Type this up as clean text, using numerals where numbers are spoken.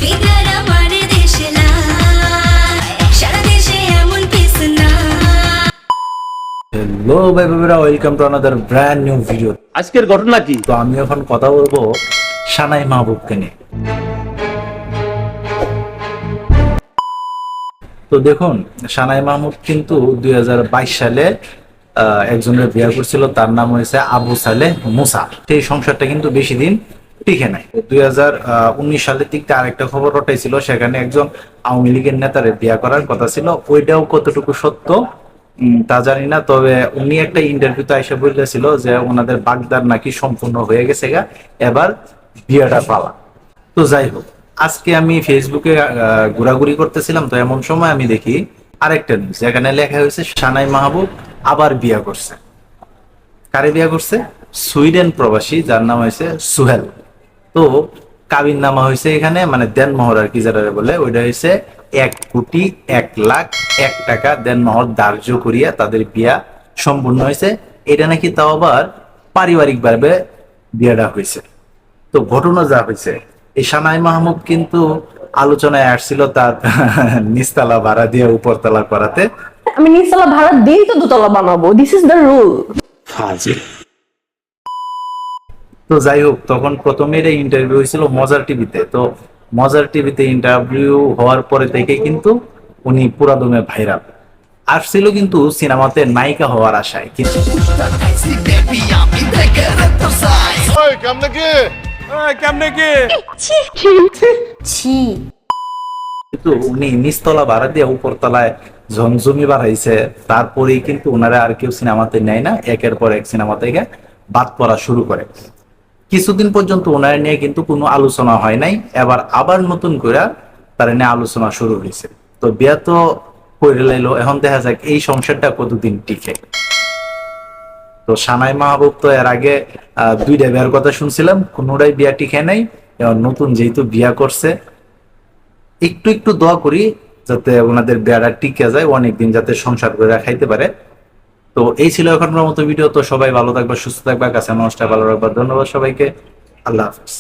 Figure আমার দেশে না, সারা দেশে এমন পিস না। হ্যালো ভাই বাবারা, welcome to another brand new video. আজকের ঘটনা কি? তো আমি এখন কথা বলবো সানাই মাহবুবকে নিয়ে। তো দেখুন, সানাই মাহমুদ কিন্তু 2022 সালে একজনের বিয়ে করছিল, তার নাম হয়েছে আবু সালেহ মুসা। সেই সংসারটা কিন্তু বেশি দিন টিকে নাই। 2019 সালের দিকটা আরেকটা খবর রটাইছিল, সেখানে একজন আওয়ামী লীগের নেতারে বিয়ে করার কথা ছিল। ওইটাও কতটুকু সত্য তা জানি না, তবে উনি একটা ইন্টারভিউতে এসে বলেছিল যে ওনাদের বাগদার নাকি সম্পূর্ণ হয়ে গেছে গা, এবার বিয়েটা পালা। তো যাই হোক, আজকে আমি ফেসবুকে ঘোরাঘুরি করতেছিলাম, তো এমন সময় আমি দেখি আরেকটা নিউজ, যেখানে লেখা হয়েছে সানাই মাহবুব আবার বিয়ে করছে। কারে বিয়ে করছে? সুইডেন প্রবাসী, যার নাম হয়েছে সুহেল। তো কাবিন নামা হয়েছে এখানে, মানে দেনমোহর আর কি যারা বলে, ওইটা হয়েছে 1,01,00,000 টাকা দেনমোহর ধার্য করিয়া তাদের বিয়া সম্পূর্ণ হয়েছে। এটা নাকি তাও আবার পারিবারিক ভাবে বিয়েটা হয়েছে। তো ঘটনা যা হয়েছে, এই সানাই মাহমুদ কিন্তু আলোচনায় আসছিল তার নিচতলা ভাড়া দিয়ে উপরতলা করাতে। আমি নিচতলা ভাড়া দিয়েই তো দোতলা বানাবো, দিস ইজ দ্য রুল। তো যাই হোক, তখন প্রথমে এটা ইন্টারভিউ হয়েছিল মজার টিভিতে। তো মজার টিভিতে ইন্টারভিউ হওয়ার পরে থেকে কিন্তু উনি পুরাদমে ভাইরাল। আসছিল কিন্তু সিনেমাতে নায়িকা হওয়ার আশায়, কিন্তু কিন্তু উনি নিচতলা ভাড়া দিয়ে উপরতলায় ঝমঝমি বাড়াইছে। তারপরেই কিন্তু ওনারা আর কেউ সিনেমাতে নেয় না, একের পর এক সিনেমা থেকে বাদ পড়া শুরু করে। কিছুদিন পর্যন্ত ওনার নিয়ে কিন্তু কোনো আলোচনা হয় নাই, আবার নতুন করে তার নিয়ে আলোচনা শুরু হয়েছে। তো বিয়া তো করে লাইলো, এখন দেখা যাক এই সংসারটা কতদিন টিকে। তো সানাই মাহবুব তো এর আগে দুইটা বিয়ার কথা শুনছিলাম, কোনোটাই বিয়া টিকে নাই। এবার নতুন যেহেতু বিয়া করছে, একটু একটু দোয়া করি যাতে ওনাদের বিয়াটা টিকে যায়, অনেকদিন যাতে সংসার করে খাইতে পারে। তো এই ছিল এখনকার মতো ভিডিও। তো সবাই ভালো থাকবে, সুস্থ থাকবে, কাছে মানুষটা ভালো রাখবে। ধন্যবাদ সবাইকে, আল্লাহ হাফিজ।